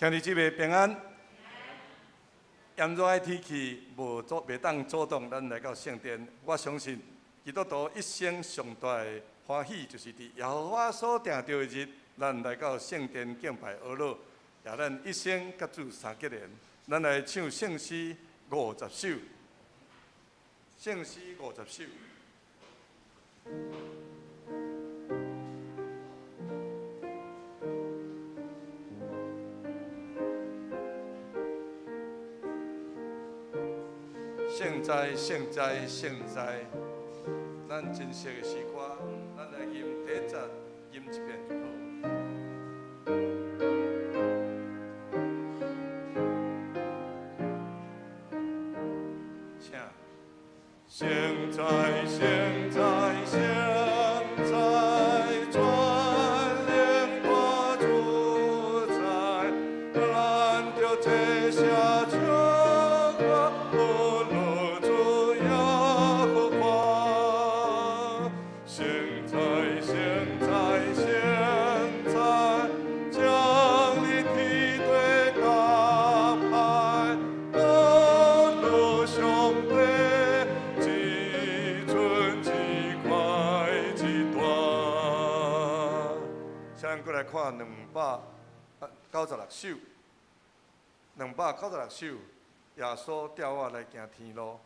兄弟姊妹平安。炎热的天气袂当阻挡咱来到圣殿。我相信基督徒一生上大的欢喜，就是伫耶和华所定着的日，咱来到圣殿敬拜阿罗，也咱一生甲主相结连。咱来唱圣诗50首，圣诗50首。 圣哉，圣哉，圣哉！咱真实的诗歌，咱来吟第一节，吟一遍就好。请。圣哉，圣哉，圣哉！全能大主宰，咱着这下唱歌。 过来看296首，296首，耶稣调我来行天路。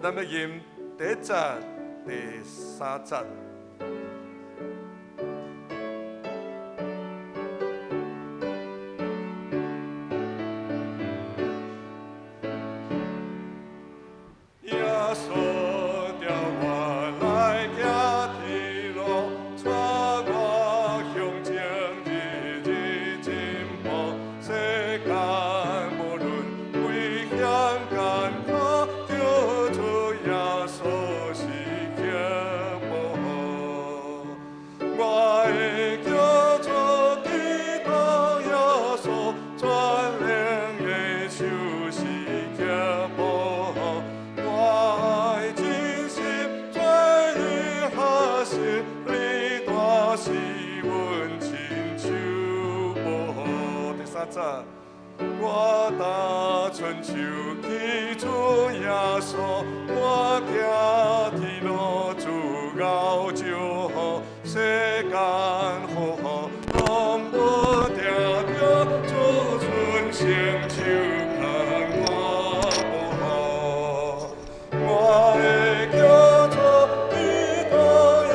咱要吟第一节、第3节。 我打春秋祈主耶稣，我行天路主熬酒，世间好好，拢无定着主存成就看我无好，我会叫做基督耶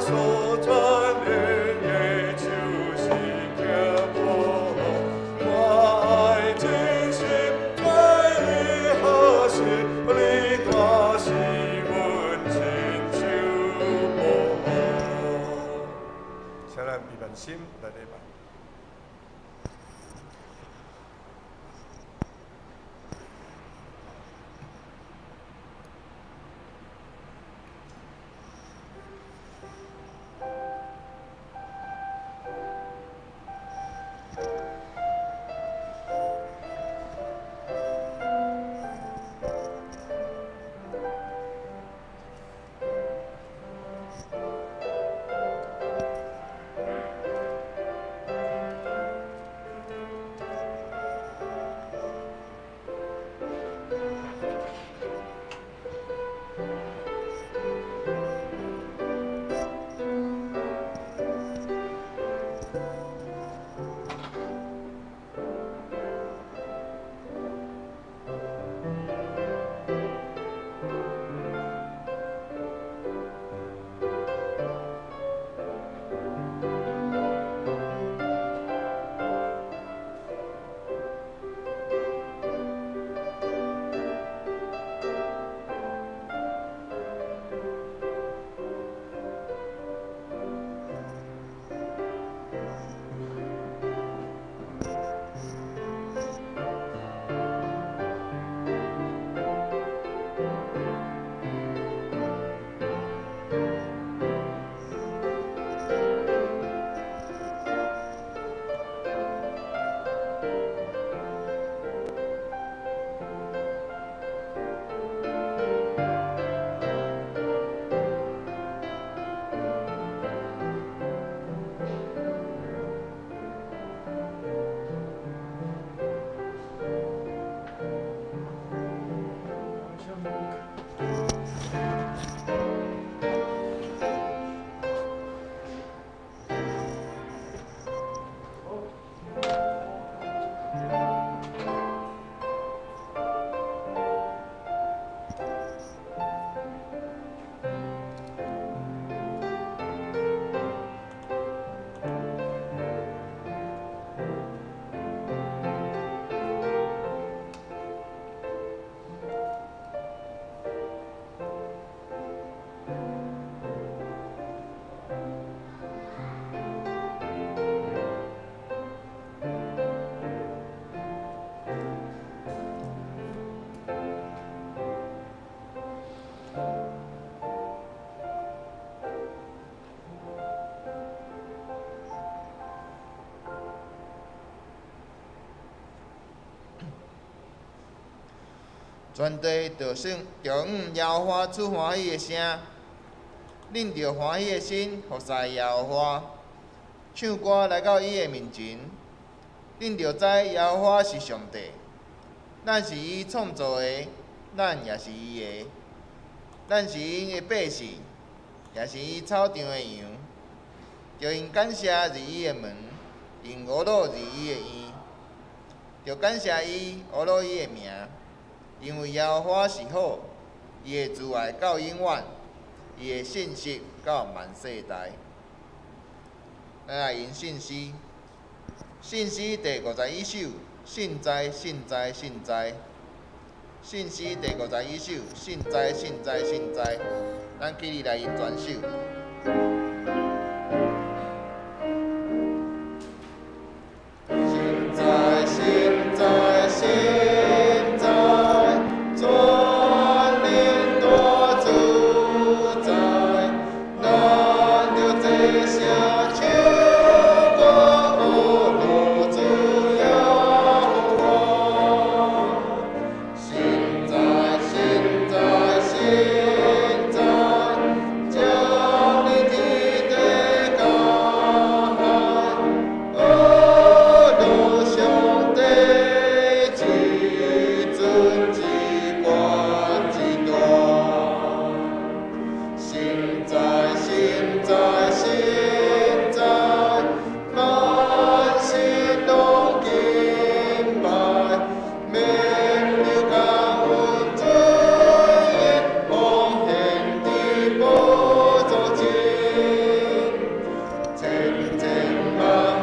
稣全能的就是脚步。 心来礼拜。全地着向耶和华出欢喜的声，恁着欢喜的心服侍耶和华，唱歌来到伊的面前。恁着知耶和华是上帝，咱是伊创造的，咱也是伊的，咱是因的百姓，也是伊草场的羊。着因感谢入伊的门，因学乐入伊的院。着感谢伊，学乐伊的名，因为耶和华是好，伊的慈爱到永远，伊的信实到万世代。咱来吟信诗，信诗第51首，信哉信哉信哉。信诗第51首，信哉信哉信哉。咱起立来吟全首。信哉信哉信哉，全能大主宰，咱着这声唱歌学乐主耶和华。信哉信哉信哉，将你天地高海，学乐上帝至尊至高至大。信哉信哉信哉，万心拢敬拜，免流感恩尊严，奉献伫宝座前。千千万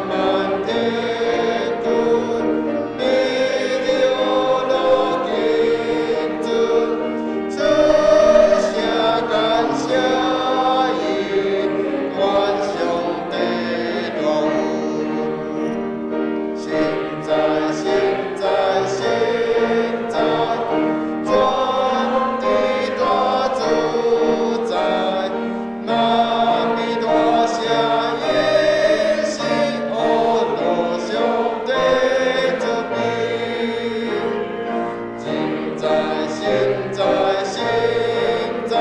万天君，你的学乐敬尊，出声感谢因，愿上帝大恩。信哉信哉信哉，全地大主宰，万民大声因是学乐上帝作兵。信哉信哉信哉，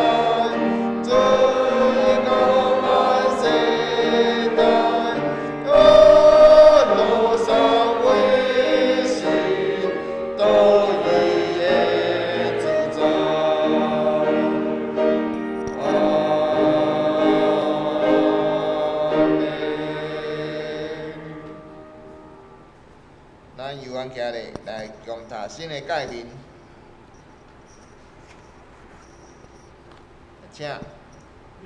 最高万世代，学乐上威信，都伊的主宰。阿门。咱由安徛咧来共读新的诫命，请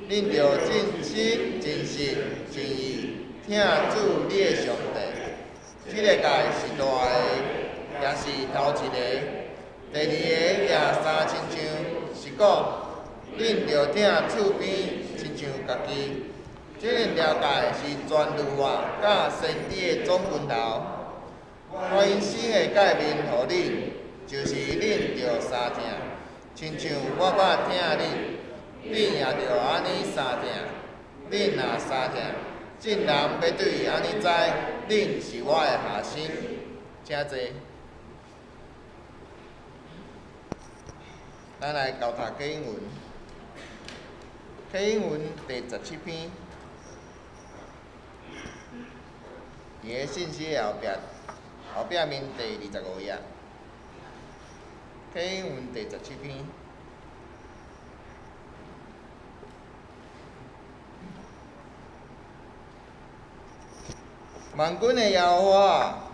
恁着尽心尽性尽意听主你的上帝。这个诫是大个，也是头一个。第二个也三亲像是讲，恁着听厝边亲像家己。这个条诫是全律法甲先知的总群头。我因新的诫命互恁，就是恁着相听，亲像我捌听恁，恁也着安尼相听。恁若相听，众人要对安尼知，恁是我的下生。请坐。咱来交读启应文，启应文第17篇，伊个信息后壁面第25页，启应文第17篇。万军的耶和华，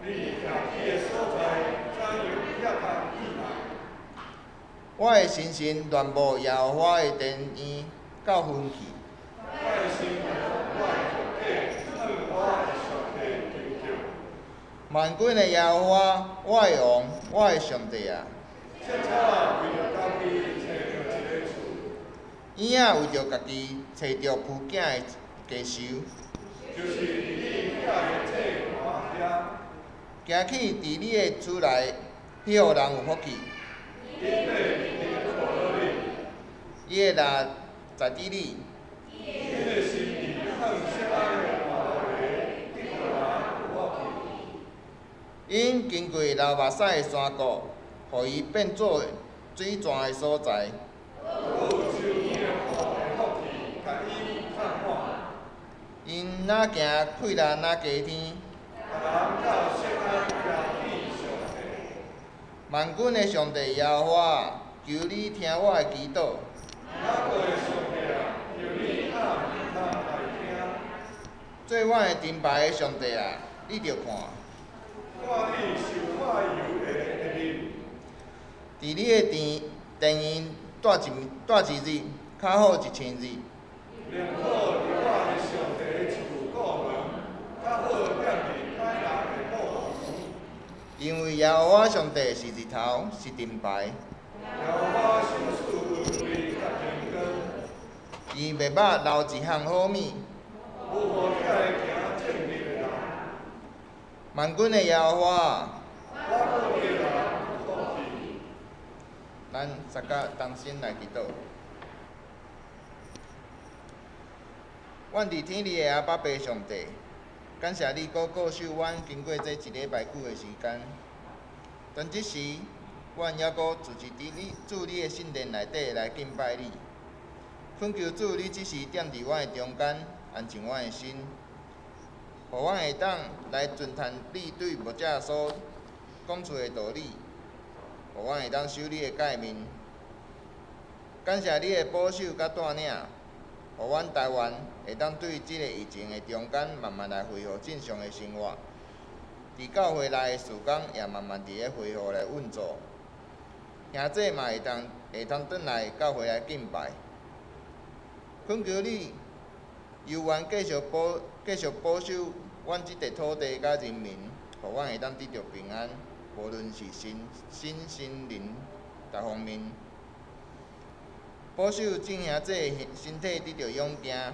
你家己的所在，怎样也通依赖？我的心神恋慕耶和华的殿院到昏去。我的心愿，我的肉体，向我的上帝祈求。万军的耶和华，我的王，我的上帝啊！切为着家己找着一个厝，婴仔为着家己找着父囝的家收。就是你遐的这寒遐，行去伫你的厝内，彼互人有福气。伊会力在伫你。因经过流目屎的山谷，互伊变做水泉的所在。因哪行快乐哪加天。万军的上帝耶和华，求你听我的祈祷。做我的灯牌的上帝啊，你着看。伫你的殿院住一日，较好1000日。因为耶和华上帝是日头，是灯牌。伊袂捌留一项好物。万军的耶和华，咱大家同心来祈祷。阮伫天里的阿爸爸上帝，感谢你顾守阮经过这一礼拜久的时间。当即时，阮还阁自持伫你的圣殿内底来敬拜你。恳求主，你即时踮伫阮的中间，安静阮的心，互阮会当来遵趁你对牧者所讲出的道理，互阮会当守你的诫命。感谢你的保守甲带领，互阮台湾会当对即个疫情的中间慢慢来恢复正常的生活。伫教会内的事工也慢慢伫咧恢复来运作。兄弟嘛会通转来教会来敬拜。恳求你，由愿继续保守阮即块土地甲人民，互阮会当得到平安，无论是心灵逐方面。保守众兄弟身体得到勇健，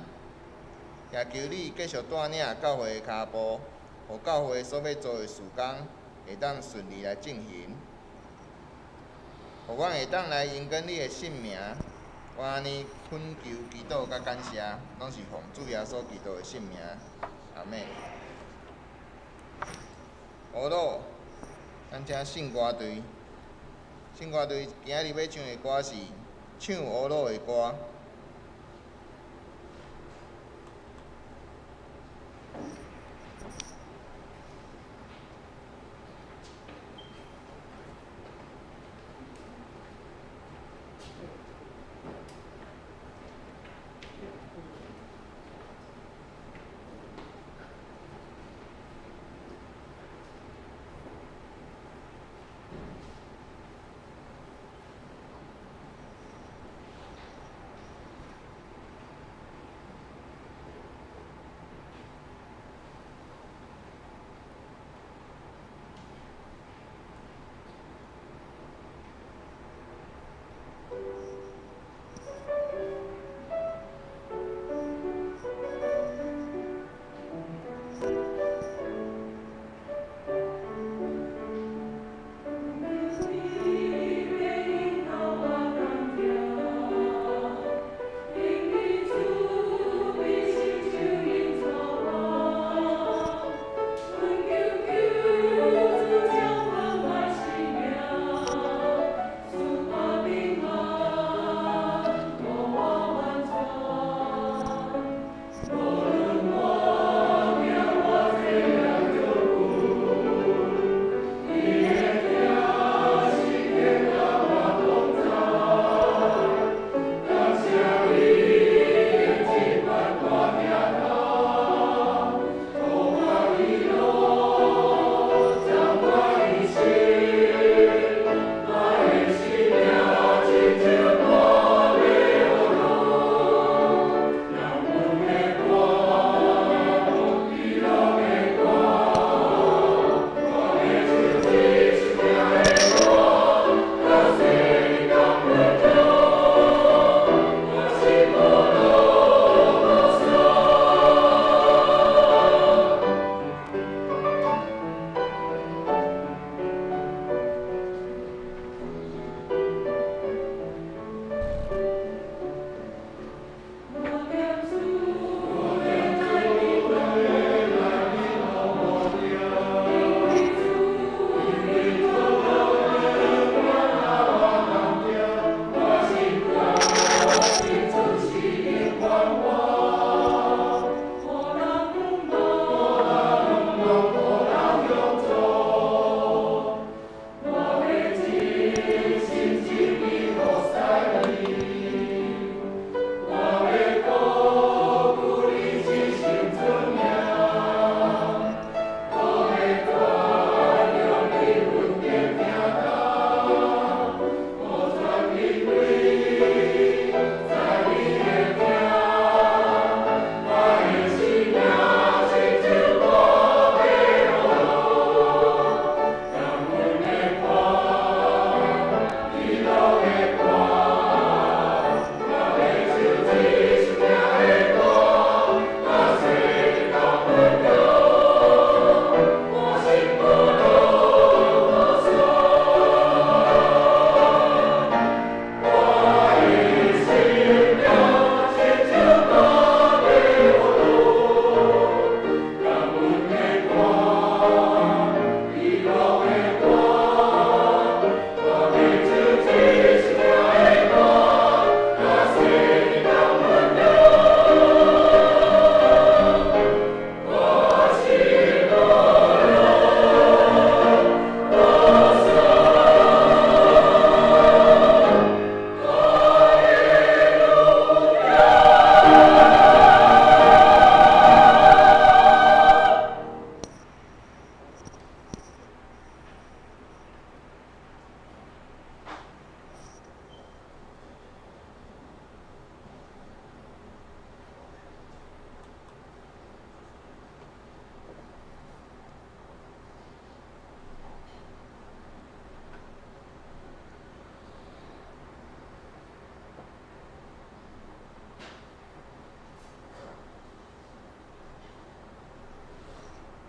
也求你继续带领教会的脚步，互教会所要做的事工会当顺利来进行，互阮会当来荣光你的圣名。我安尼恳求、祈祷甲感谢，拢是奉主耶稣基督的圣名，阿门。乌鲁，咱请圣歌队。圣歌队今仔日要唱的歌是唱乌鲁的歌。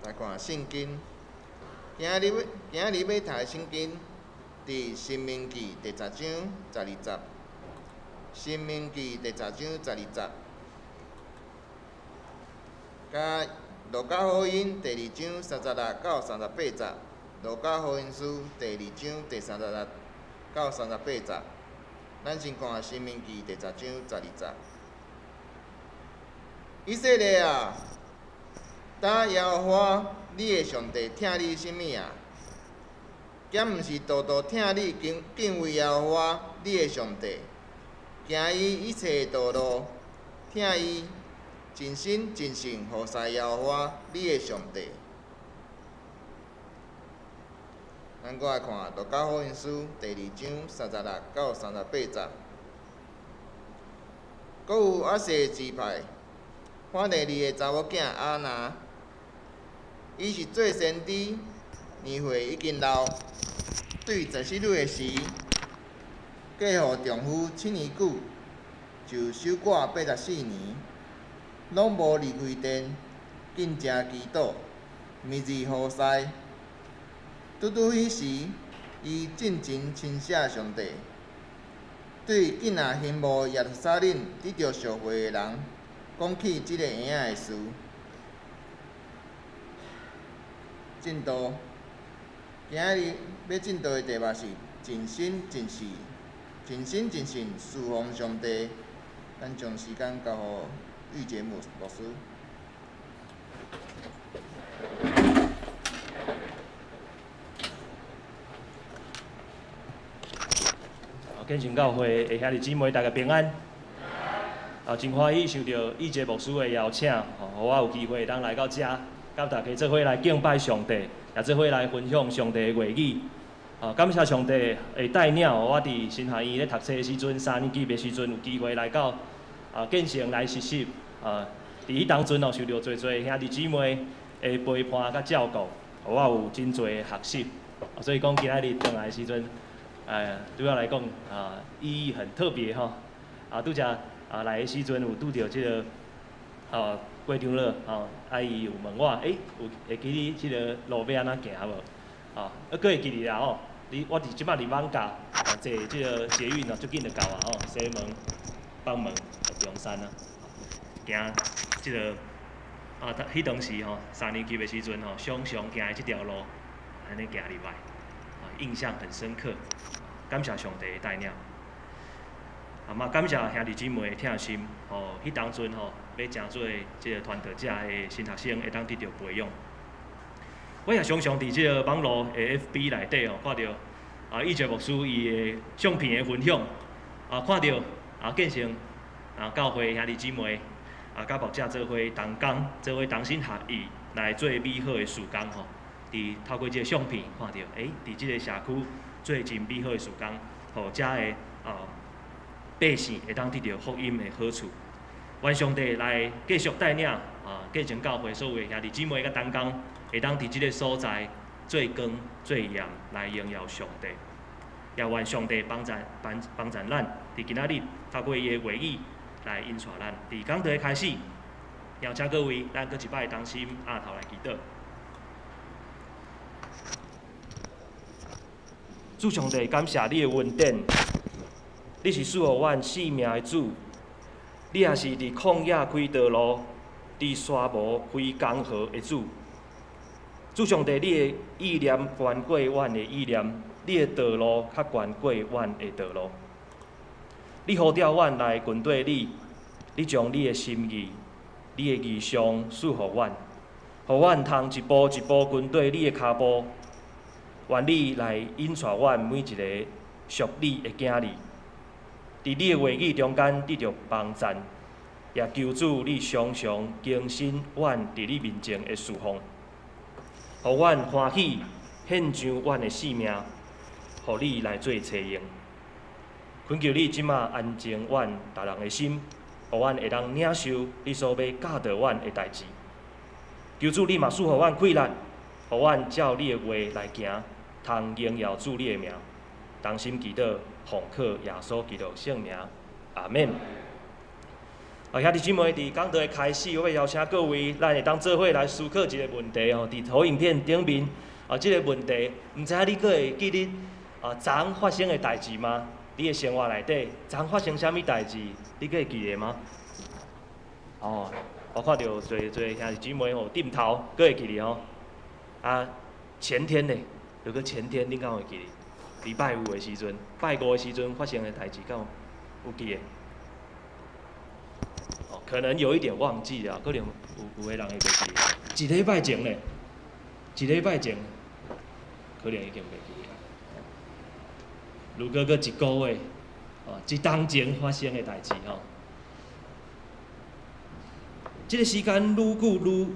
来看圣经。今日要读的圣经，伫《申命记》第10章12节，《申命记》第10章12节，甲《路加福音》第2章36到38节，《路加福音书》第2章第36到38节。咱先看《申命记》第10章12节。以色列啊，当耶和华你的上帝疼你甚物啊？兼毋是道道疼你敬畏耶和华你的上帝，行伊一切的道路，疼伊尽心尽性服侍耶和华你的上帝。咱搁来看《路加福音书》第2章36到38节，搁有亚细支派。看第2个查某囝阿拿，伊是做先知，年岁已经老，对14岁的时，嫁互丈夫7年久，就守寡84年，拢无离开殿，敬正祈祷，每日服侍。拄迄时，伊尽情亲谢上帝，对囝仔羡慕耶路撒冷得到赎回的人。讲起即个婴仔的事，进度，今日要进度的题目是尽心尽事、尽心尽性侍奉上帝。咱将时间交予玉杰牧师。建成教会的兄弟姊妹，大家平安。真欢喜受到义杰牧师的邀请，互我有机会当来到遮，甲大家做伙来敬拜上帝，也做伙来分享上帝的话语。感谢上帝的带领，我伫新学院咧读册的时阵，3年级的时阵有机会来到建成来实习。伫迄当阵受到侪兄弟姊妹的陪伴甲照顾，互我有真侪的学习。所以讲今仔日转来的时阵，对我来讲意义很特别吼。拄则来的时阵有拄着即个郭长乐阿姨有问我，有会记你即个路要安怎行无？佫会记哩啦吼。我伫即摆伫艋舺，坐即个捷运足紧就到啊吼，西门、北门、中山行即个迄当时3年级的时阵常常行的即条路，安尼行入来，印象很深刻。感谢上帝的带领。嘛感谢兄弟姊妹的疼心，迄当阵要诚做即个传道者的新学生会当得到培养。我也常常伫即个网络的 FB 内底看到义杰牧师伊的相片的分享，看到建成教会兄弟姊妹甲牧者做伙同工，做伙同心合意来做美好的事工伫透过即个相片看到，伫即个社区做真美好的事工，互遮的百姓会当得到福音的好处。愿上帝来继续带领建成教会所有的兄弟姊妹甲同工，会当伫即个所在做光做盐来荣耀上帝。也愿上帝帮助咱，伫今仔日透过伊的话语来引带咱。伫讲道的开始，邀请各位，咱搁一摆同心压头来祈祷。主上帝，感谢你的恩典。你是赐予阮性命的主，你也是伫旷野开道路、伫沙漠开江河的主。主上帝，你的意念悬过阮的意念，你的道路较悬过阮的道路。你呼召阮来跟对你，你将你的心意、你的意向赐予阮，互阮通一步一步跟对你的脚步。愿你来引带阮每一个属你的囝儿。伫你的话语中间得到帮助，也求主你常常更新阮伫你面前的侍奉，互阮欢喜献上阮的性命，互你来做采用。恳求你即马安静阮逐人的心，互阮会当领受你所要教导阮的代志。求主你嘛赐互阮气力，互阮照你的话来行，通荣耀主你的名。同心祈祷，奉靠耶稣基督圣名，阿免。兄弟姊妹，伫讲道的开始，我要邀请各位，咱会当做伙来思考一个问题吼。伫投影片顶面，即个问题，毋知影你阁会记得昨昏发生的代志吗？你的生活内底，昨昏发生啥物代志，你阁会记得吗？哦，我看到侪兄弟姊妹吼点头，阁会记得吼。前天呢，就个前天，恁敢会记得？礼拜五的时阵，拜五的时阵发生的代志，敢有记得？可能有一点忘记了，可能有个人会记得。一礼拜前呢，一礼拜前，可能已经袂记了。如果个一个月，一当前发生的代志吼，这个时间愈久愈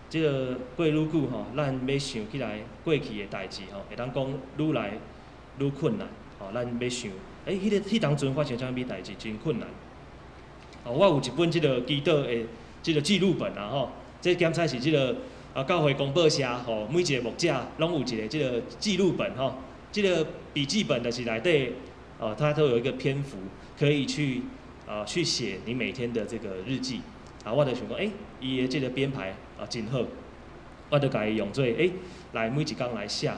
这个过愈久吼，咱要想起来过去的代志吼，会当讲愈来愈困难。咱要想，迄当阵发生啥物代志，真困难。我有一本即个祈祷的即个记录本啊吼，这检测是即个教会公报社吼，每一个牧者拢有一个即个记录本吼，即个笔记本的是内底它都有一个篇幅，可以去写你每天的这个日记。我就想讲，伊的即个编排真好，我就甲伊用做来每一工来写，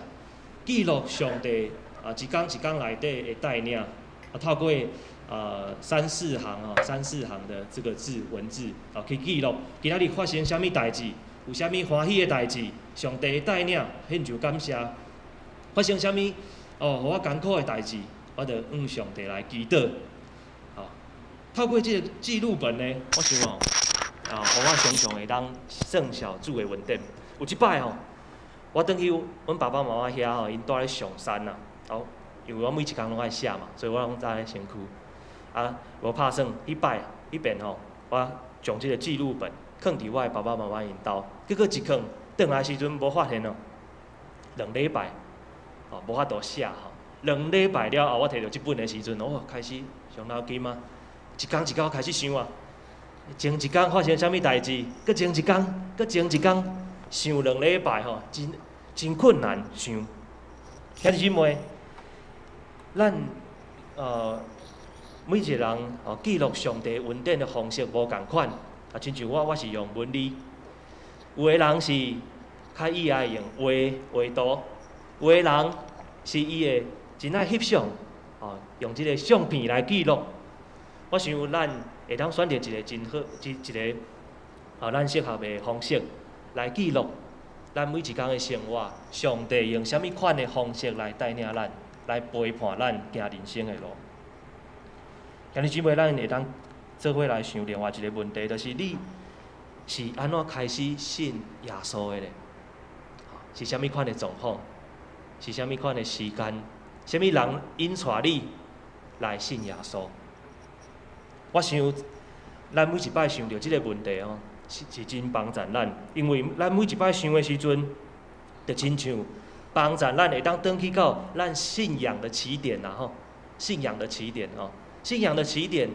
记录上帝一工一工内底的带领，透过三四行的这个文字去记录今仔日发生啥物代志，有啥物欢喜的代志，上帝的带领，献上感谢。发生啥物互我艰苦的代志，我就向上帝来祈祷。透过这个记录本呢，我想互我常常会当算小主的文典。有一摆我转去阮爸爸妈妈遐因住咧上山啊，因为我每一工拢爱写嘛，所以我拢早咧先去。无拍算，迄遍我将即个记录本放伫我的爸爸妈妈因兜，结果一放，转来时阵无发现2礼拜，无法度写2礼拜了后，我摕到即本的时阵，开始伤脑筋啊，一工一工开始想前一工发生啥物代志，搁前一工，想2礼拜真困难想。兄弟姊妹，咱每一个人记录上帝恩典的方式无共款，亲像我是用文字，有的人是较意爱用画图，有的人是伊会真爱翕相，用即个相片来记录。我想咱会当选择一个真好，一个咱适合的方式来记录咱每一工的生活。上帝用啥物款的方式来带领咱，来陪伴咱行人生的路。兄弟姊妹，咱会当做伙来想另外一个问题，就是你是安怎开始信耶稣的呢？是啥物款的状况？是啥物款的时间？啥物人引带你来信耶稣？我想，咱每一摆想到即个问题是真帮助咱，因为咱每一摆想的时阵，就亲像帮助咱会当转去到咱信仰的起点信仰的起点信仰的起点，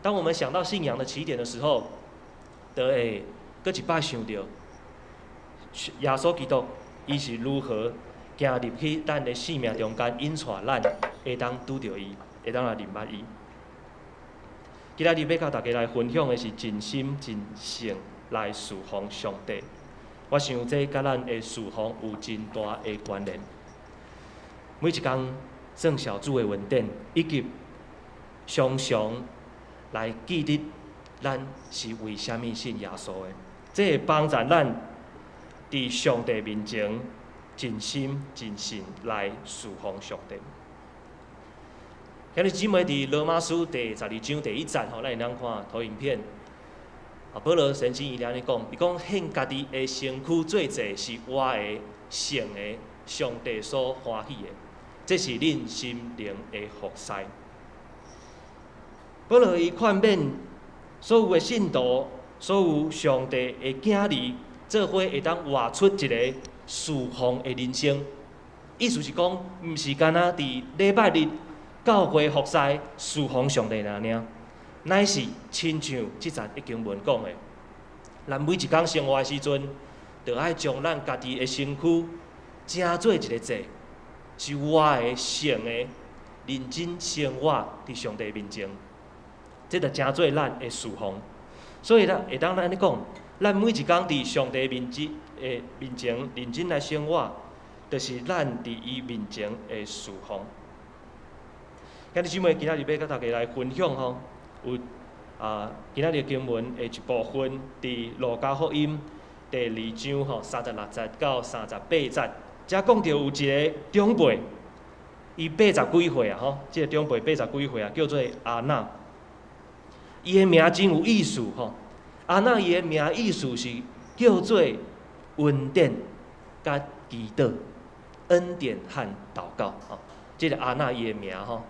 当我们想到信仰的起点的时候，就会搁一摆想到耶稣基督，伊是如何行入去咱的生命中间，引带咱会当拄着伊，会当来认捌伊。今仔日要甲大家来分享的是真心真性来侍奉上帝。我想这甲咱的侍奉有真大的关联。每一工算小主的恩典，以及常常来记得咱是为虾米信耶稣的，这会帮助咱伫上帝面前真心真性来侍奉上帝。兄弟姊妹，伫罗马书第12章第1节咱会当看投影片。保罗先生伊安尼讲，伊讲献家己的身躯做祭，是我的圣的上帝所欢喜的，这是恁心灵的服侍。保罗伊劝勉所有的信徒，所有上帝的囝儿，做伙会当活出一个侍奉的人生。意思是讲，毋是干那伫礼拜日教会服侍侍奉上帝尔，乃是亲像即节已经文讲的，咱每一工生活的时阵，就爱将咱家己的身躯正做一个祭，是我的圣的认真生活伫上帝面前。这就真做咱的侍奉。所以咱会当咱安尼讲，咱每一工伫上帝面前认真来生活，就是咱伫伊面前的侍奉。今日姊妹，今仔日要甲大家来分享吼，有今仔日经文的一部分伫路加福音第2章吼36节到38节，遮讲到有一个长辈，伊80几岁啊吼，即个长辈80几岁啊，叫做阿那。伊的名真有意思吼，阿那伊的名意思是叫做恩典甲祈祷，恩典和祷告吼。即个阿那伊的名吼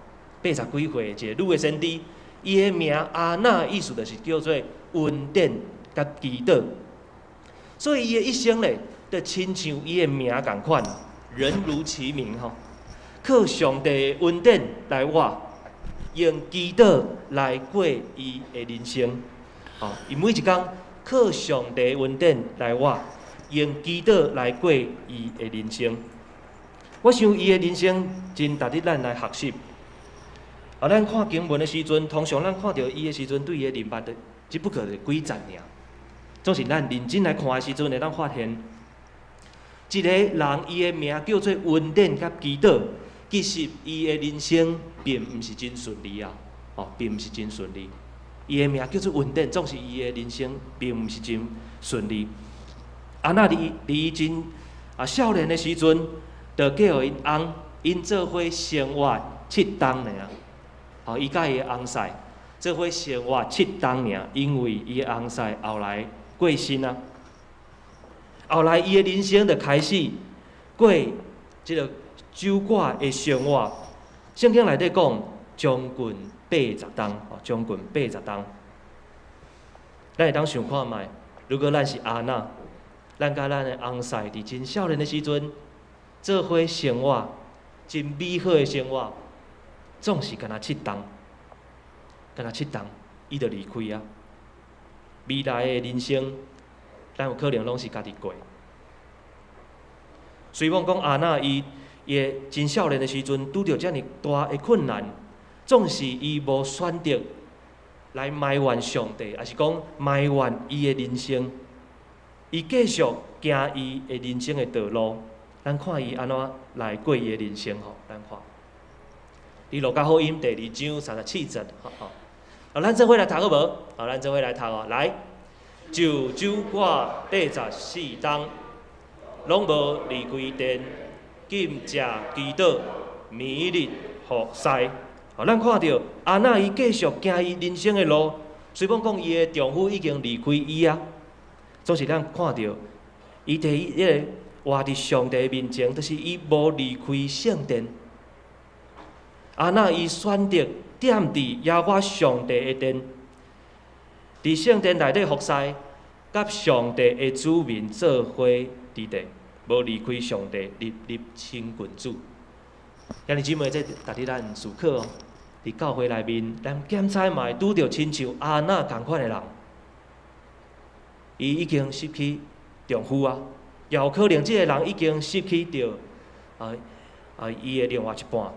，80几岁一个女的先知，伊的名阿那意思就是叫做恩典甲祈祷。所以伊的一生咧，就亲像伊的名共款，人如其名吼，靠上帝的恩典来活。用祈祷来过伊的人生，吼，伊每一工靠上帝恩典来活，用祈祷来过伊的人生。我想伊的人生真值得咱来学习。咱看经文的时阵，通常咱看到伊的时阵，对伊的认捌的只不过是几节尔。总是咱认真来看的时阵，会当发现，一个人伊的名叫做恩典甲祈祷。其实伊的人生并毋是真顺利啊，并毋是真顺利。伊的名叫做恩典，总是伊的人生并毋是真顺利。阿那伫伊真少年的时阵，就叫互因翁因做伙生活7天尔。伊甲伊的翁婿做伙生活7天尔，因为伊的翁婿后来过身啊。后来伊的人生就开始过即个酒馆的生活，圣经内底讲将近80天，将近80天。咱会当想看觅，如果咱是阿那，咱甲咱的翁婿伫真少年的时阵，做伙生活，真美好的生活，总是干那7天，干那7天，伊就离开啊。未来的人生，咱有可能拢是家己过。虽然讲阿那伊真少年的时阵，拄着遮尔大的困难，总是伊无选择来埋怨上帝，还是讲埋怨伊的人生。伊继续行伊的人生的道路，咱看伊安怎来过伊的人生吼。咱看，伫路加福音第2章37节，咱做伙来读好无？咱做伙来读哦。来，就酒馆84天，拢无离开殿。禁食祈祷，每日服侍。咱看到阿那伊继续行伊人生的路，虽然讲伊的丈夫已经离开伊啊，总是咱看到伊伫迄个活伫上帝面前，就是伊无离开圣殿。阿那伊选择踮伫耶和华上帝的殿，伫圣殿内底服侍，甲上帝的子民做伙伫地。无离开上帝，立亲近主。今日姊妹，这值得咱思考哦。伫教会内面，咱检查嘛，拄着亲像阿那同款的人，伊已经失去丈夫啊，也有可能这个人已经失去着伊的另外一半，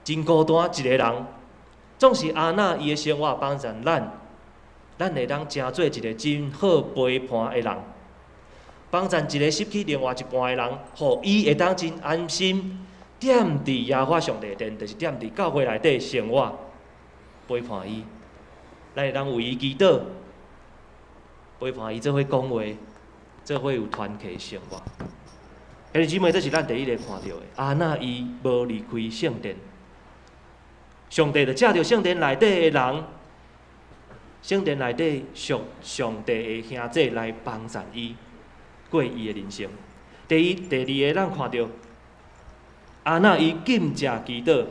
真孤单一个人。总是阿那伊的生活帮助咱会当成做一个真好陪伴的人。帮助一个失去另外一半的人，互伊会当真安心，踮伫耶和华上帝殿，就是踮伫教会内底生活，陪伴伊。咱会当为伊祈祷，陪伴伊做伙讲话，做伙有团契生活。兄弟姊妹，这是咱第一个看到的。阿那伊无离开圣殿，上帝就借着圣殿内底的人，圣殿内底属上帝的兄弟来帮助伊。过伊的人生。第二个，咱看到阿那伊禁食祈祷，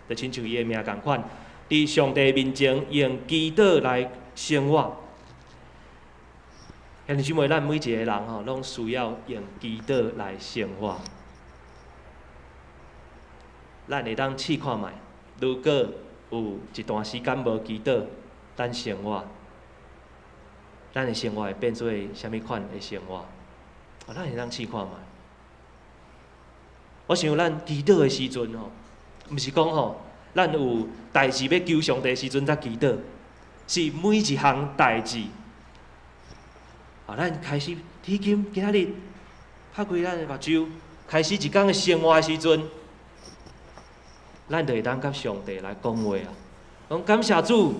就亲像伊的名共款，伫上帝面前用祈祷来生活。兄弟姊妹，咱每一个人拢需要用祈祷来生活。咱会当试看觅，如果有一段时间无祈祷，咱生活，咱的生活会变做啥物款的生活？咱会当试看觅。我想咱祈祷的时阵毋是讲咱有代志要求上帝的时阵才祈祷，是每一项代志。咱开始今仔日拍开咱的目睭，开始一天的生活的时阵，咱就会当甲上帝来讲话啊！讲感谢主，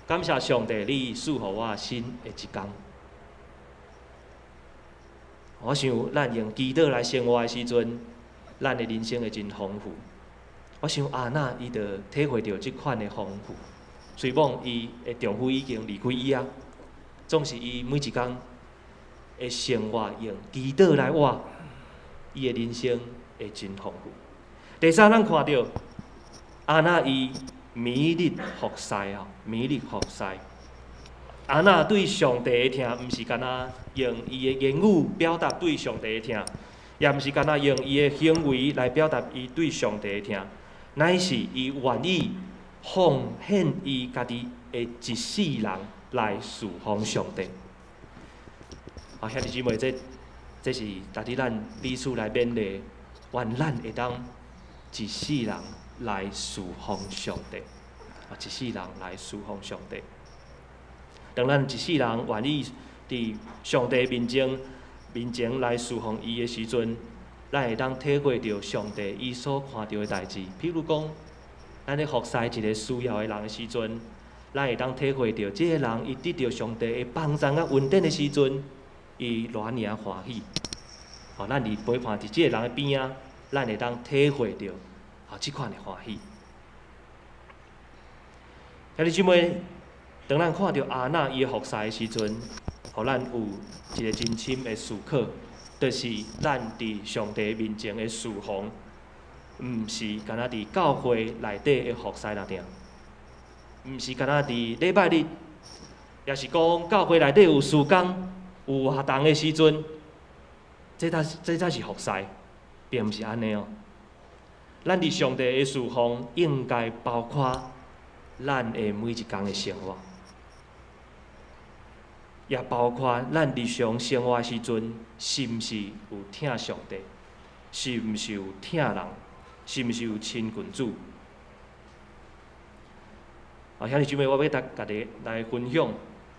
感谢上帝，你赐予我新的一天。我想，咱用祈祷来生活的时阵，咱的人生会真丰富。我想阿那伊就体会到即款的丰富。虽然伊的丈夫已经离开伊啊，总是伊每一天的生活用祈祷来活，伊的人生会真丰富。第三，咱看到阿那伊勉励服侍啊，勉励服侍。阿那对上帝的听，毋是干那用伊的言语表达对上帝的听，也毋是干那用伊的行为来表达伊对上帝的听，乃是伊愿意奉献伊家己的一世人来侍奉上帝。兄弟姊妹，这是值得咱彼此来勉励，愿咱会当一世人来侍奉上帝，一世人来侍奉上帝。当咱一世人愿意伫上帝面前来侍奉伊的时阵，咱会当体会到上帝伊所看到的代志。譬如讲，咱咧服侍一个需要的人的时阵，咱会当体会到这个人伊得到上帝的帮助啊、恩典的时阵，伊偌尔欢喜。咱伫陪伴伫这个人的边啊，咱会当体会到即款的欢喜。兄弟姊妹，当咱看到阿那伊的服侍的时阵，互咱有一个真深的思考，就是咱伫上帝面前的侍奉，毋是干那伫教会内底的服侍那定，毋是干那伫礼拜日，也是讲教会内底有事工、有活动的时阵，这才是服侍，并毋是安尼哦。咱伫上帝的侍奉，应该包括咱的每一天的生活。也包括咱日常生活的时阵，是毋是有听上帝，是毋是有听人，是毋是有亲近主。兄弟姊妹，我要家己来分享，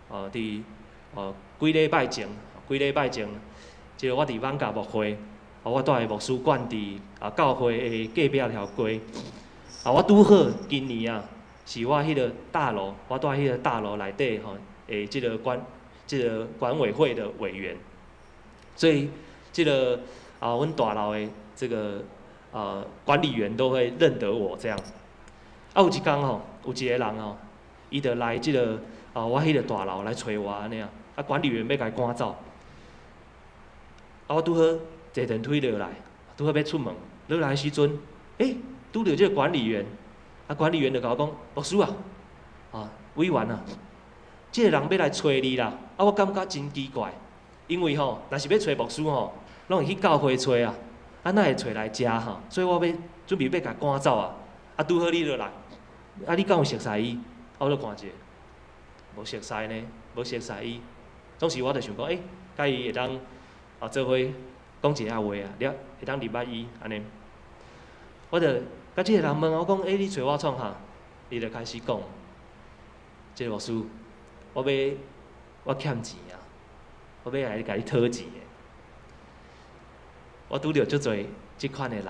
伫几礼拜前，即我伫网甲牧会，我带的牧师馆伫教会的隔壁条街，我拄好今年啊，是我迄个大楼，我带迄个大楼内底即个管委会的委员，所以阮大楼的管理员都会认得我这样。有一天有一个人伊就来我迄个大楼来找我安尼啊，管理员要甲伊赶走，我拄好坐电梯落来，拄好要出门，落来的时阵，拄着这个管理员，管理员就甲我讲，牧师啊，委员啊。这个人要来找你啦，我感觉真奇怪，因为若是要找牧师拢会去教会找啊，哪会找来遮所以我要准备要甲赶走啊，拄好你落来，你敢有熟悉伊？我咧看者，无熟悉呢，无熟悉伊，总是我就想讲，甲伊会当做伙讲一下话啊，了会当入捌伊安尼。我就甲这个人问我讲，你找我创啥？伊就开始讲，这个牧师。我欠钱啊！我要来甲你讨钱的。我拄着足侪即款的人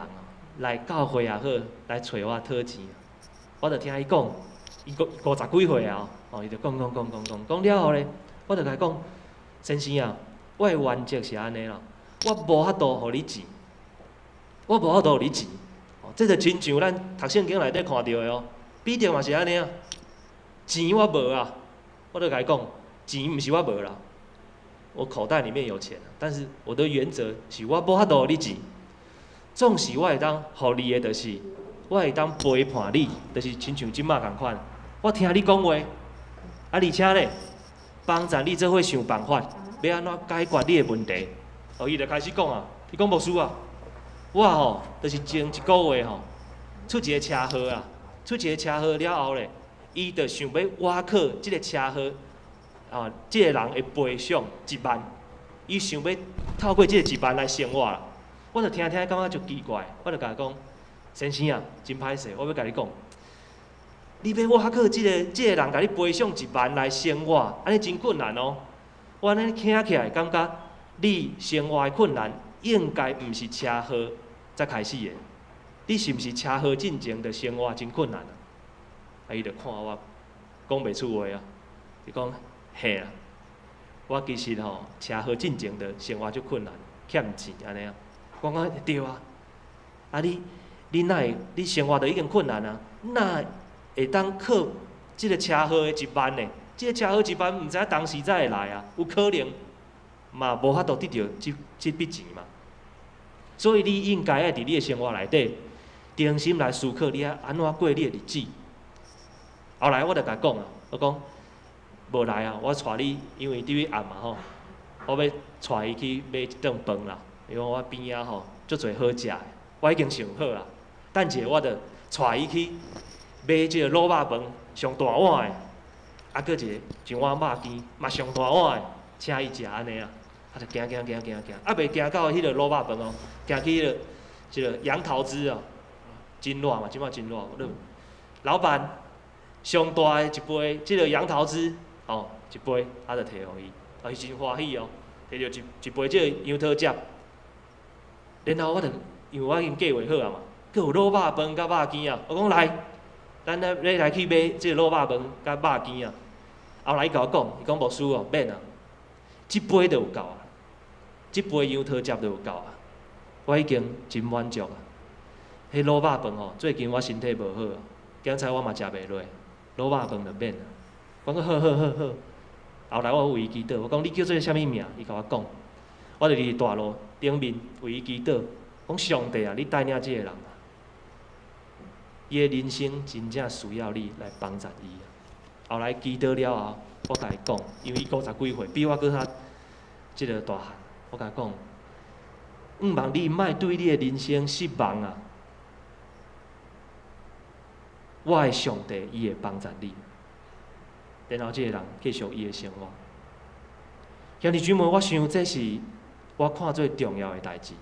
来教会也好，来找我讨钱。我就听伊讲，伊50几岁啊，伊就讲了后咧，我就甲伊讲，先生啊，我的原则是安尼啦，我无法度互你钱，这就亲像咱读圣经内底看到的必定嘛是安尼啊，钱我无啊。我就甲伊讲，钱毋是我无啦，我口袋里面有钱，但是我的原则是我无法度互你钱，总是我会当互你的，就是我会当陪伴你，就是亲像即马共款，我听你讲话，而且咧帮助你做伙想办法，要安怎解决你的问题。伊就开始讲伊讲牧师啊，我就是前一个月出一个车祸啊，了后咧。伊就想要挖靠即个车祸即个人的赔偿1万，伊想要透过即个1万来生活啦。我就听感觉足奇怪，我就甲伊讲，先生啊，真歹势，我要甲你讲，你要我靠即个人甲你赔偿1万来生活，安尼真困难哦。我安尼听起来感觉，你生活的困难应该毋是车祸才开始的。你是毋是车祸进前的生活真困难啊？啊，伊就看我讲袂出话啊，伊讲嘿啊，我其实吼车祸进前的生活足困难，欠钱安尼啊。我讲对啊，啊你哪会你生活都已经困难啊，哪会当靠即个车祸的1万呢？即个车祸1万，毋知当时才会来啊，有可能嘛无法度得到即笔钱嘛。所以你应该爱伫你的生活内底，定心来思考你啊安怎过你的日子。后来我就甲伊讲啊，我讲无来啊，我带你，因为伫暗嘛吼，我要带伊去买一顿饭啦，因为我边仔吼足侪好食的，我已经想好啦。等者我就带伊去买即个卤肉饭，上大碗的，啊，搁一碗肉羹，嘛上大碗的，请伊食安尼啊。啊，就行，啊，袂行到迄个卤肉饭哦，行去迄个杨桃汁哦，真热嘛，即摆真热。老板上大的一杯，即个杨桃汁哦，一杯，啊，就摕互伊，啊，伊真欢喜哦，摕着一杯即个杨桃汁。然后我就因为我已经计划好啊嘛，佮有卤肉饭甲肉羹啊，我讲来，咱来去买即个卤肉饭甲肉羹啊。后来伊甲我讲，伊讲无输哦，免啊，即杯就有够啊。即杯杨桃汁就有够啊！我已经真满足啊！迄卤肉饭吼，最近我身体无好啊，刚才我嘛食袂落，卤肉饭就免啊。我讲好。后来我为伊祈祷，我讲你叫做啥物名？伊甲我讲，我就伫大路顶面为伊祈祷，讲上帝啊，你带领即个人啊，伊的人生真正需要你来帮助伊啊。后来祈祷了后，我甲伊讲，因为伊50几岁，比我搁较即个大汉。我甲伊讲，毋望你莫对你的人生失望啊！我的上帝，伊会帮助你。然后这个人继续伊的生活。兄弟姊妹，我想这是我看最重要的代志，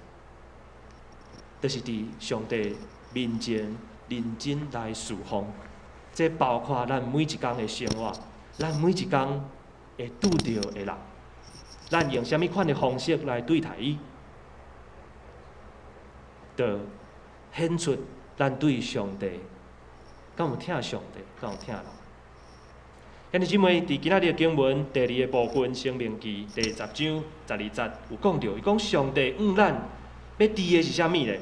就是伫上帝面前认真来侍奉。这包括咱每一天的生活，咱每一天会拄到的人。咱用什么款的方式来对待伊，就显出咱对上帝敢有疼上帝，敢有疼人。兄弟姊妹，伫今仔日的经文第2个部分《生命记》第10章12节有讲到，伊讲上帝咱要治的是啥物呢？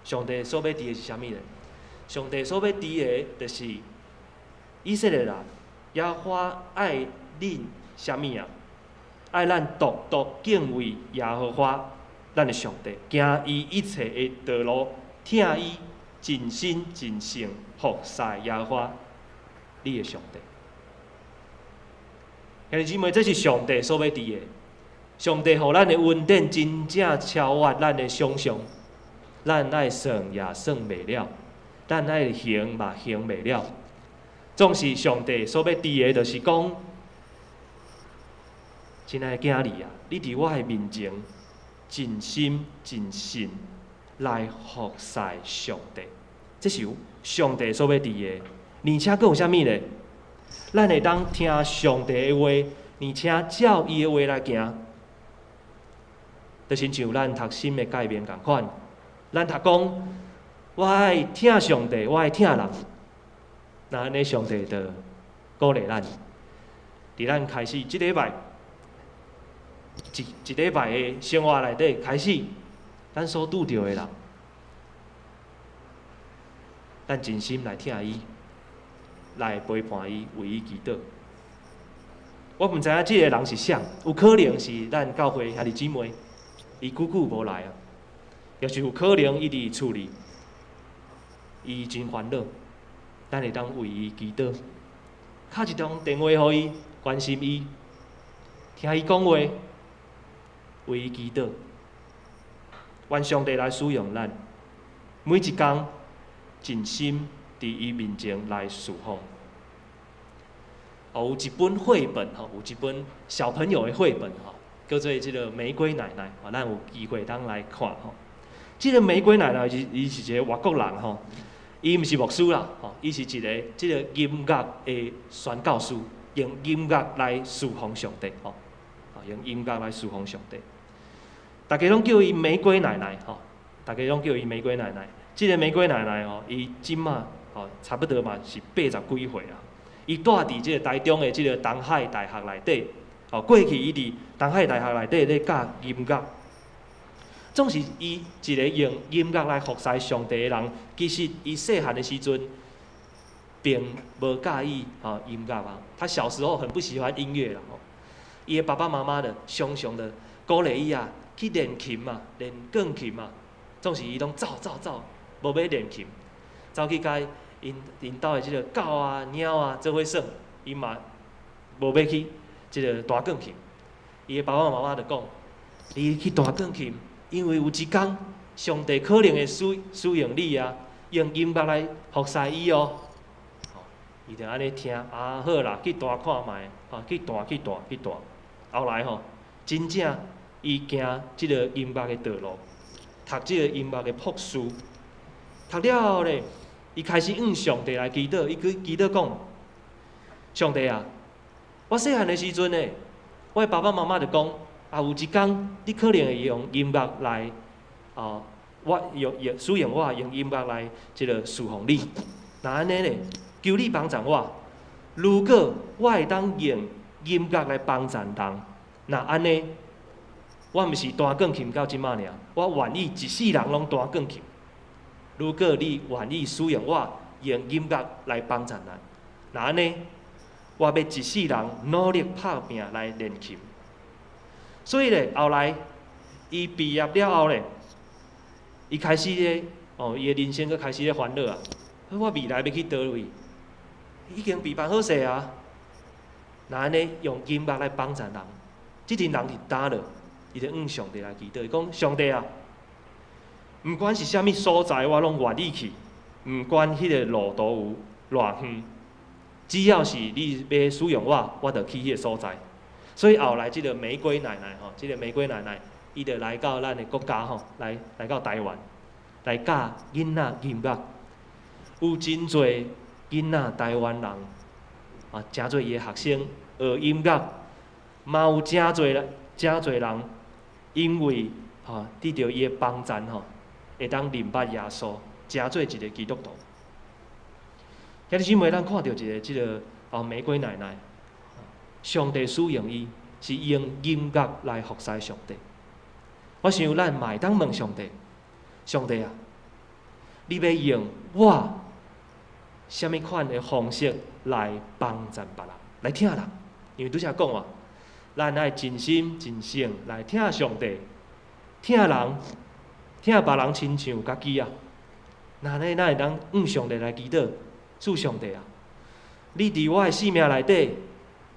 上帝所要治的是啥物呢？上帝所要治的，就是以色列人亚华爱恁啥物啊？爱咱独敬畏耶和华，咱的上帝，行伊一切的道路，听伊尽心尽性服侍耶和华，你的上帝。兄弟姊妹，这是上帝所要治的。上帝予咱的恩典真正超越咱的想象，咱爱算也算袂了，咱爱行嘛行袂了。总是上帝所要治的，就是讲。亲爱的囝儿啊，你伫我的面前尽心尽性来服侍上帝，这是上帝所要治的。而且佫有啥物呢？咱会当听上帝的话，而且照伊的话来行，就亲像咱读新的诫命共款。咱读讲，我爱听上帝，我爱听人，那安尼上帝就鼓励咱，伫咱开始即礼拜。一礼拜的生活内底开始，咱所拄着的人，咱真心来听伊，来陪伴伊，为伊祈祷。我毋知影即个人是啥，有可能是咱教会兄弟姊妹，伊久久无来啊，也是有可能伊伫厝里，伊真烦恼，咱会当为伊祈祷，敲一通电话互伊，关心伊，听伊讲话。为伊祈祷，愿上帝来使用咱，每一天尽心伫伊面前来侍奉。有一本绘本吼，有一本小朋友的绘本吼，叫做即个玫瑰奶奶，咱有机会当来看吼。即个玫瑰奶奶伊是一个外国人吼，伊毋是牧师啦，吼，伊是一个即个音乐的宣教师，用音乐来侍奉上帝，吼，用音乐来侍奉上帝。大家拢叫伊玫瑰奶奶，吼，大家拢叫伊玫瑰奶奶。即个玫瑰奶奶吼，伊即马吼差不多嘛是80几岁啊。伊住伫即个台中的即个东海大学内底，吼，过去伊伫东海大学内底咧教音乐。总是伊一个用音乐来服侍上帝的人，其实伊细汉的时阵，并无介意音乐啊。他小时候很不喜欢音乐啦，伊的爸爸妈妈的常常的鼓励伊啊去练琴嘛，练钢琴嘛。总是伊拢走，无要练琴，走去甲因兜的即个狗啊、猫啊做伙耍，伊嘛无要去即个弹钢琴。伊的爸爸妈妈就讲，你去弹钢琴。因为有一天，上帝可能会使用你啊，用音乐来服侍伊哦。伊就安尼听，啊好啦，去弹看卖，去弹。后来真正伊行即个音乐的道路，读即个音乐的博士，读了后咧，伊开始向上帝来祈祷，伊去祈祷讲：上帝啊，我细汉的时阵咧，我的爸爸妈妈就讲。有一天，你可能会用音乐来，我使用我用音乐来即个侍奉你。那安尼咧，求你帮助我。如果我会当用音乐来帮助人，那安尼，我毋是弹钢琴到即马尔，我愿意一世人拢弹钢琴。如果你愿意使用我用音乐来帮助人，那安尼，我要一世人努力拍拼来练琴。所以咧，后来伊毕业了后咧，伊开始咧，伊的人生佫开始咧烦恼啊。我未来要去倒位？已经备办好势啊。那安尼用音乐来帮助人，即阵人是打了，伊就向上帝来祈祷，伊讲：上帝啊，毋管是啥物所在，我拢愿意去。毋管迄个路途有偌远，只要是你要使用我，我就去迄个所在。所以后来，即个玫瑰奶奶即个玫瑰奶奶，伊就来到咱的国家来到台湾，来教囡仔音乐。有真侪囡仔台湾人真侪伊的学生学音乐，嘛有真侪人因为得到伊的帮助会当认捌耶稣，真做一个基督徒。今日姊妹，咱看到即个玫瑰奶奶。上帝使用伊，是用音乐来服侍上帝。我想咱嘛会当问上帝：上帝啊，你要用我什么款的方式来帮助别人，来听人？因为拄则讲咱爱真心真性来听上帝，听人，听别人亲像家己啊。那会当向上帝来祈祷，主上帝啊，你伫我的生命内底。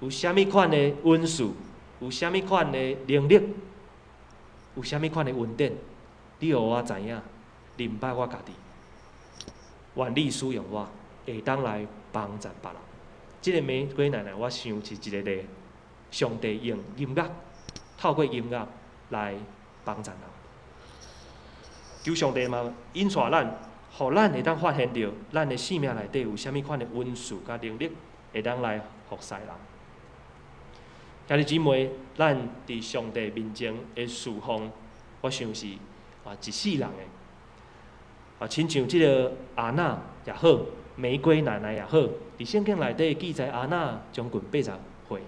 有啥物款的恩赐，有啥物款的能力，有啥物款的恩典，你予我知影，认捌我家己，愿你使用我，会当来帮助别人。即个玫瑰奶奶，我想是一个例，上帝用音乐，透过音乐来帮助人。求上帝嘛引带咱，互咱会当发现到咱的生命内底有啥物款的恩赐甲能力，会当来服侍人。今日姊妹，咱伫上帝面前的侍奉，我想是一世人的。亲像即个阿娜也好，玫瑰奶奶也好，伫圣经内底记载阿娜将近80岁，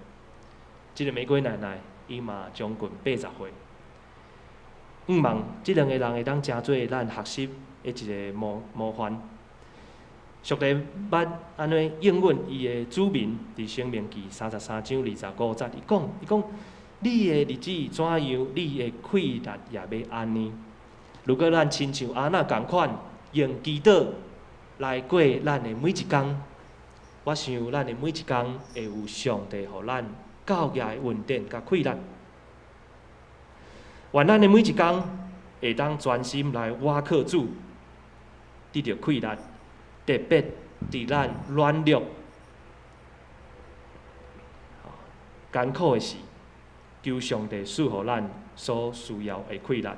即个玫瑰奶奶伊嘛将近80岁。毋茫即两个人会当真做咱学习的一个模范。上帝捌安尼应允伊的子民伫《申命记》33章25节，伊讲，你的日子怎样，你的气力也要安尼。如果咱亲像安那共款，用祈祷来过咱的每一天，我想咱的每一天会有上帝互咱教育的恩典甲气力。愿咱的每一天会当专心来倚靠主，得到气力。特别伫咱软弱、艰苦的时，求上帝赐予咱所需要的气力，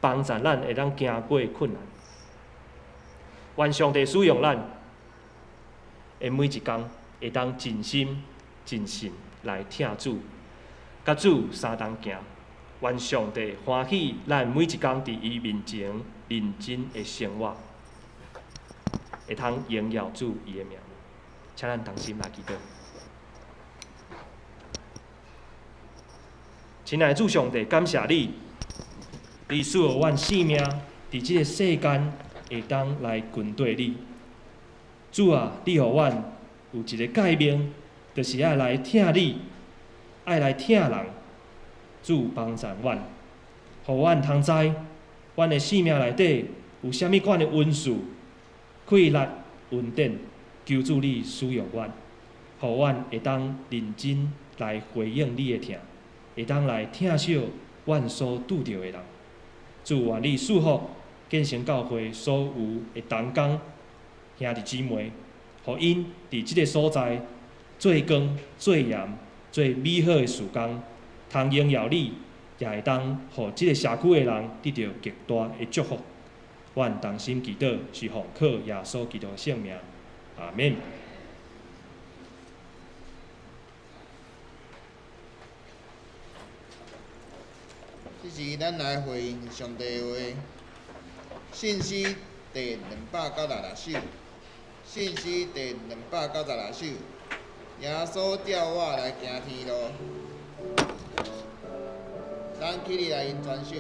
帮助咱会当行过困难。愿上帝使用咱的每一工，会当尽心尽性来听主，甲主相同行。愿上帝欢喜咱每一工伫伊面前认真的生活，会通荣耀主伊的名。请咱同心来祈祷。亲爱的主上帝，感谢你，你使予阮性命伫即个世间会当来群对你。主啊，你予阮有一个诫命，就是爱来听你，爱来听人。主帮助阮，互阮通知，阮的生命内底有啥物款的恩赐、气力、恩典，求主你使用阮，互阮会当认真来回应你的听，会当来疼惜阮所拄着的人。主愿你祝福建成教会所有的同工兄弟姊妹，互因伫即个所在做工、做盐、做美好的事工。通荣耀你，也会当互即个社区的人得到极大的祝福。阮同心祈祷，是奉靠耶稣基督的圣名，阿免。这是咱来回应上帝的话，信息第296首，信息第296首，耶稣调我来行天路。咱起立来因传授。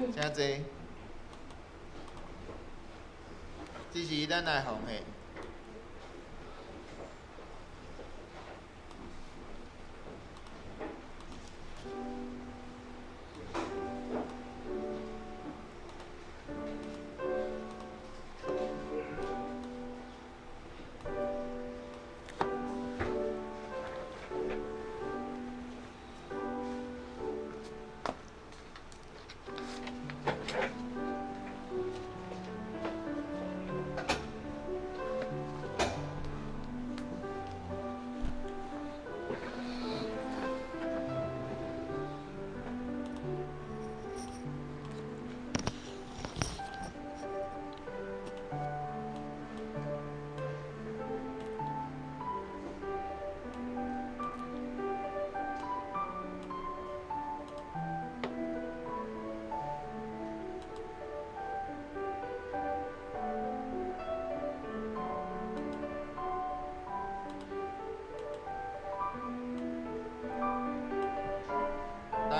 请坐。这是咱来奉献。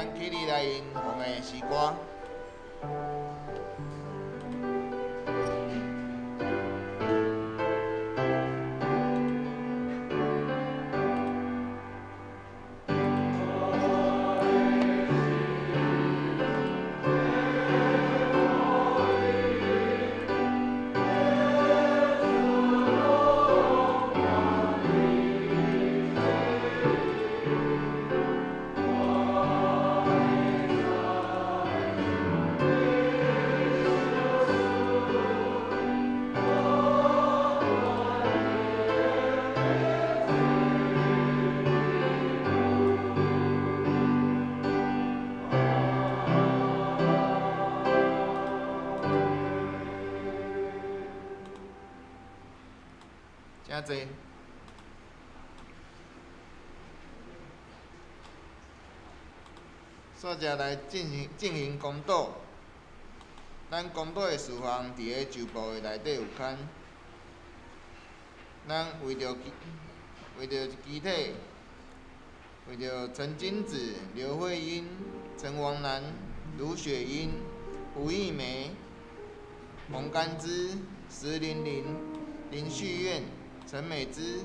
咱起立来吟红的诗歌。真济。煞只来进行公道。咱公道的事项伫个旧部的内底有刊。咱为着机体，为着陈金子、刘慧英、陈王楠、卢雪英、吴艺梅、洪甘之、石玲玲、林旭苑、陈美芝、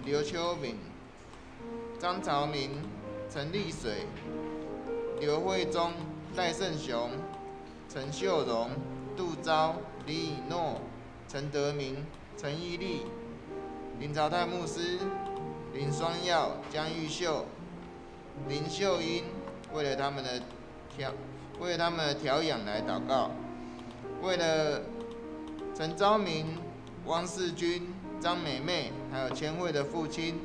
刘秋敏、张朝明、陈丽水、刘慧忠、赖胜雄、陈秀荣、杜昭、李以诺、陈德明、陈义利、林朝泰牧师、林双耀、江玉秀、林秀英，为了他们的调养来祷告，为了陈昭明、汪世军、张美妹，还有千惠的父亲，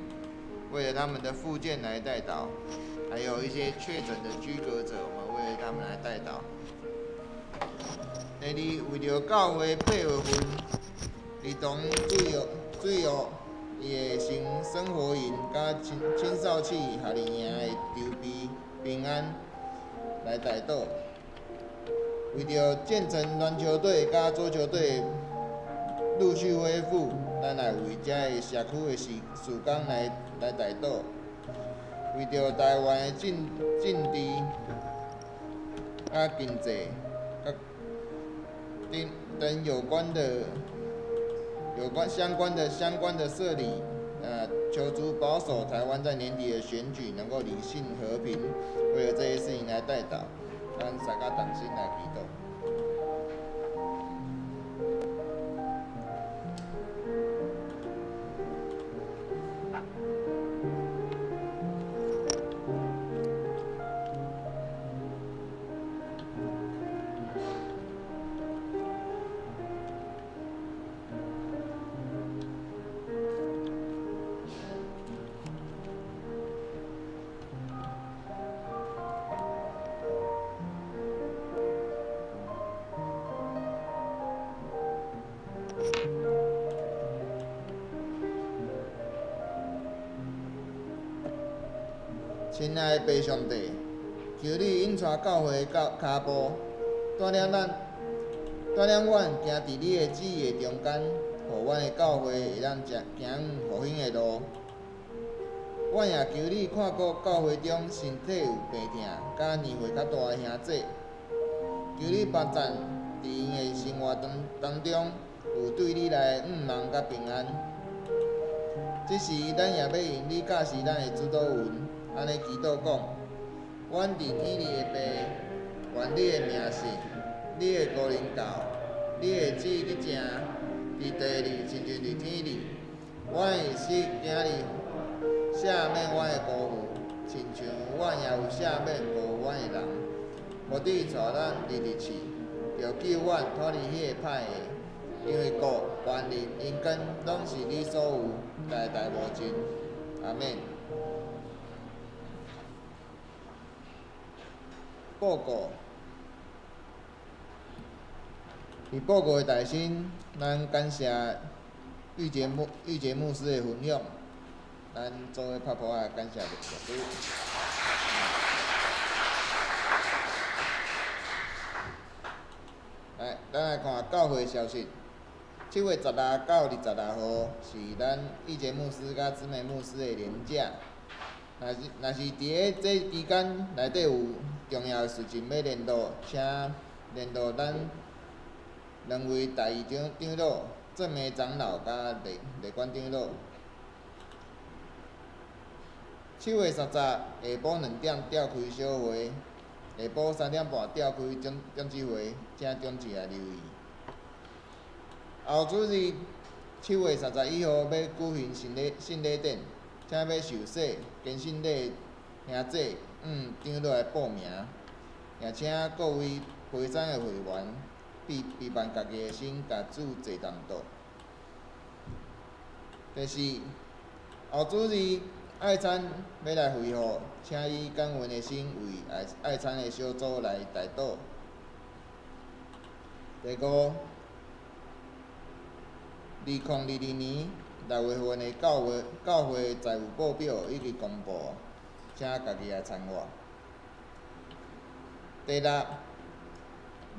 为了他们的复健来代祷，还有一些确诊的居隔者，我们为了他们来代祷。第二，为着教会8月份儿童水浴伊的生活营甲青少期夏令营的筹备平安来代祷，为着建成篮球队甲足球队陆续恢复，咱来为遮个社区的事工来代祷，为着台湾的政治甲经济甲等相关的设立，求助保守台湾在年底的选举能够理性和平，为了这些事情来代祷，咱大家同心来祈祷。亲爱的爸上帝，求你引带教会脚步，带领阮行伫你的旨意的中间，互阮的教会会当行复兴的路。阮也求你看顾教会中身体有病痛、甲年岁较大的兄弟，求你帮赞伫因的生活当中有对你来毋忙甲平安。这时，咱也要用你教示咱的主导文。安尼祈祷讲，阮伫天里的爸，愿你的名姓，你的国领导，你的旨意伫正，伫地里亲像伫天里。阮的今日赦免阮的辜负，亲像阮也有赦免辜负阮的人。无你带咱入去，着救阮脱离迄个歹个，因为国、权力、因根，拢是你所有，代代无尽。阿免。报告，伫报告的大心，咱感谢玉杰牧师的分享，咱做伙拍拍啊，感谢牧师。来，咱来看教会消息。7月16到26号是咱玉杰牧师甲姊妹牧师的年假。若是伫个这期间内底有重要的事情要联络，请联络咱两位大义长老、正梅长老甲内管长老。7月30下晡2点召开小会，下晡3点半召开种子会，请种子来留意。后主日7月31号要举行圣礼典，请要受洗跟圣礼兄弟长老来报名，也请各位会山的会员备办家己的心，甲主坐同道。第四，后主日爱餐要来会后，请以感恩的心为爱餐的小组来代祷。第五，2022年6月份的教会财务报表已经公布，请家己来参阅。第六，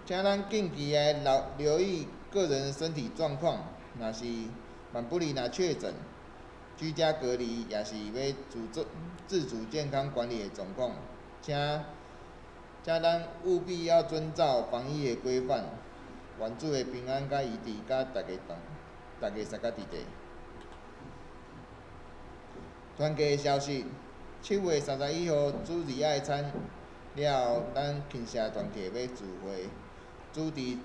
请咱定期来留意个人身体状况，若是万不离确诊，居家隔离也是要自主健康管理的状况，请咱务必要遵照防疫的规范，愿主的平安甲医治甲大家相甲伫地。团契的消息，7月31号主日爱餐了后，咱庆社团契要聚会，主题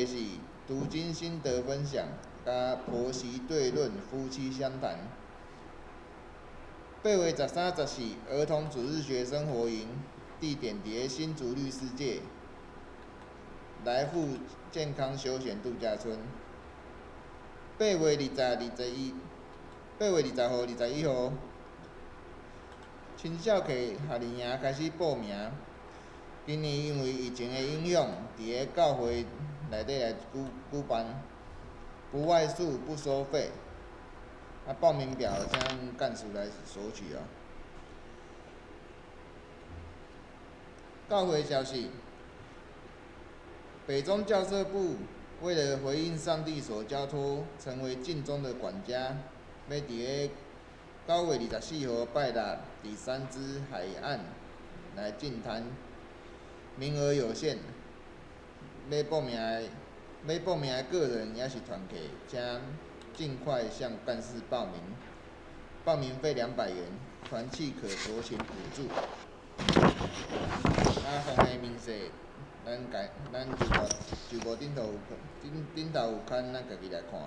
是读经心得分享，甲婆媳对论、夫妻相谈。8月13、14儿童主日学生活营，地点伫新竹绿世界来富健康休闲度假村。8月20号、21号，青少期夏令营开始报名。今年因为疫情的影响，伫个教会内底来举办，不外宿、不收费。报名表请干事来索取哦。教会消息：北中教社部为了回应上帝所交托，成为尽忠的管家，要伫个9月24号拜六第3支海岸来进滩，名额有限，要报名的个人也是团契，请尽快向干事报名。报名费200元，团契可酌情补助。红的面色，咱就无顶头有看，咱家己来看。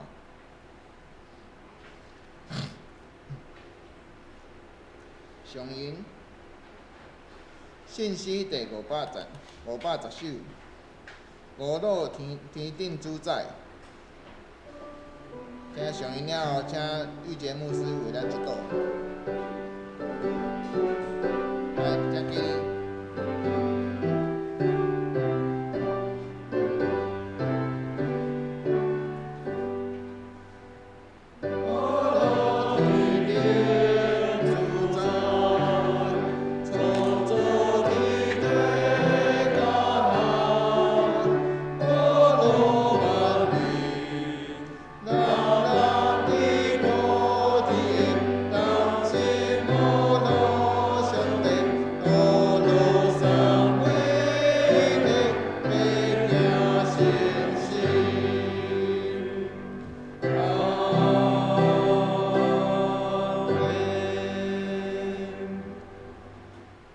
上营信息第510首，五路天顶主宰。请上营了后，请玉洁牧师为咱祝祷。来，请给你。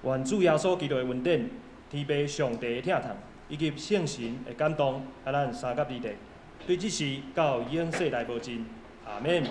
愿主耶稣基督的恩典、天父上帝的疼痛，以及圣神的感动，甲咱三甲伫地，对这事到永世来无尽。阿免。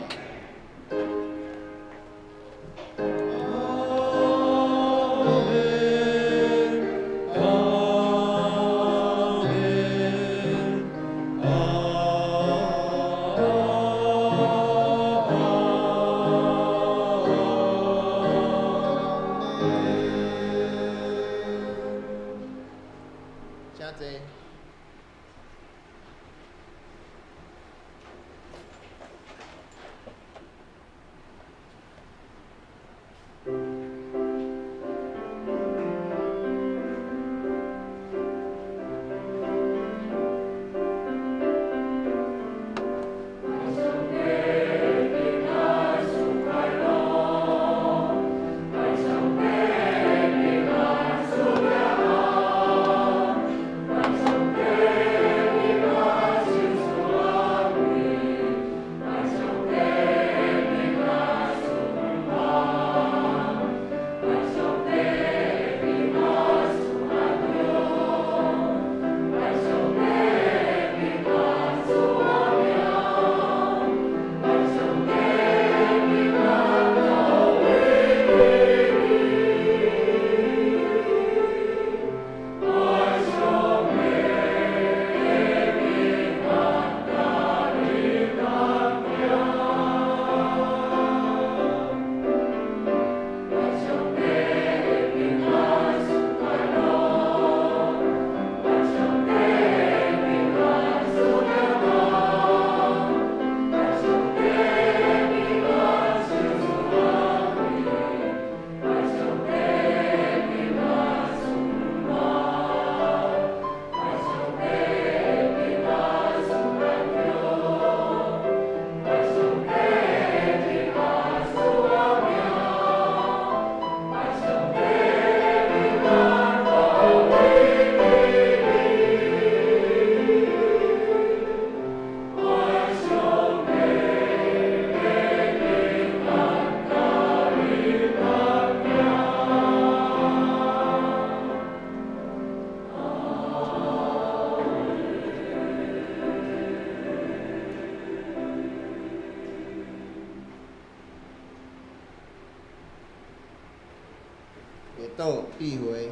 月倒闭会。